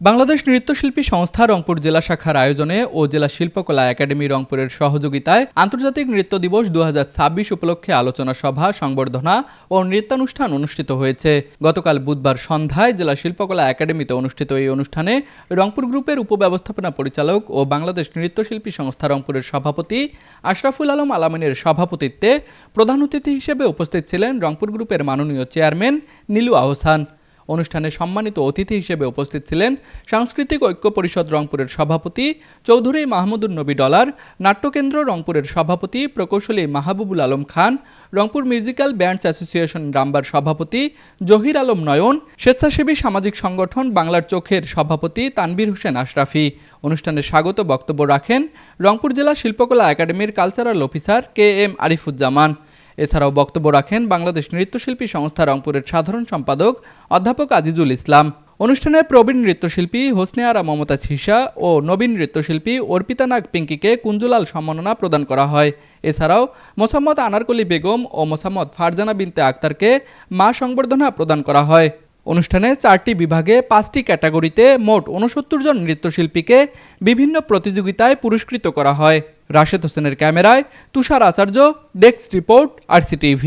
বাংলাদেশ নৃত্যশিল্পী সংস্থা রংপুর জেলা শাখার আয়োজনে ও জেলা শিল্পকলা একাডেমি রংপুরের সহযোগিতায় আন্তর্জাতিক নৃত্য দিবস 2026 উপলক্ষে আলোচনা সভা, সংবর্ধনা ও নৃত্যানুষ্ঠান অনুষ্ঠিত হয়েছে। গতকাল বুধবার সন্ধ্যায় জেলা শিল্পকলা একাডেমিতে অনুষ্ঠিত এই অনুষ্ঠানে রংপুর গ্রুপের উপব্যবস্থাপনা পরিচালক ও বাংলাদেশ নৃত্যশিল্পী সংস্থা রংপুরের সভাপতি আশরাফুল আলম আলামিনের সভাপতিত্বে প্রধান অতিথি হিসেবে উপস্থিত ছিলেন রংপুর গ্রুপের মাননীয় চেয়ারম্যান নীলু আহসান। অনুষ্ঠানে সম্মানিত অতিথি হিসেবে উপস্থিত ছিলেন সাংস্কৃতিক ঐক্য পরিষদ রংপুরের সভাপতি চৌধুরী মাহমুদুর নবী ডলার, নাট্যকেন্দ্র রংপুরের সভাপতি প্রকৌশলী Mahbubul Alam Khan, Rangpur musical bands association রামবার সভাপতি জহির আলম নয়ন, স্বেচ্ছাসেবী সামাজিক সংগঠন বাংলার চোখের সভাপতি তানভীর হোসেন আশরাফি। অনুষ্ঠানে স্বাগত বক্তব্য রাখেন রংপুর জেলা শিল্পকলা একাডেমির কালচারাল অফিসার KM আরিফুজ্জামান। এছাড়াও বক্তব্য রাখেন বাংলাদেশ নৃত্যশিল্পী সংস্থা রংপুরের সাধারণ সম্পাদক অধ্যাপক আজিজুল ইসলাম। অনুষ্ঠানে প্রবীণ নৃত্যশিল্পী হোসনে আরা মমতাজ হিসা ও নবীন নৃত্যশিল্পী অর্পিতা নাগ পিঙ্কিকে কুঞ্জলাল সম্মাননা প্রদান করা হয়। এছাড়াও মোসাম্মদ আনারকলি বেগম ও মোসাম্মদ ফারজানা বিনতে আক্তারকে মা সংবর্ধনা প্রদান করা হয়। অনুষ্ঠানে 4টি বিভাগে 5টি ক্যাটাগরিতে মোট 69 জন নৃত্যশিল্পীকে বিভিন্ন প্রতিযোগিতায় পুরস্কৃত করা হয়। রাশেদ হোসেনের ক্যামেরায় তুষার আচার্য, ডেস্ক রিপোর্ট, RCTV।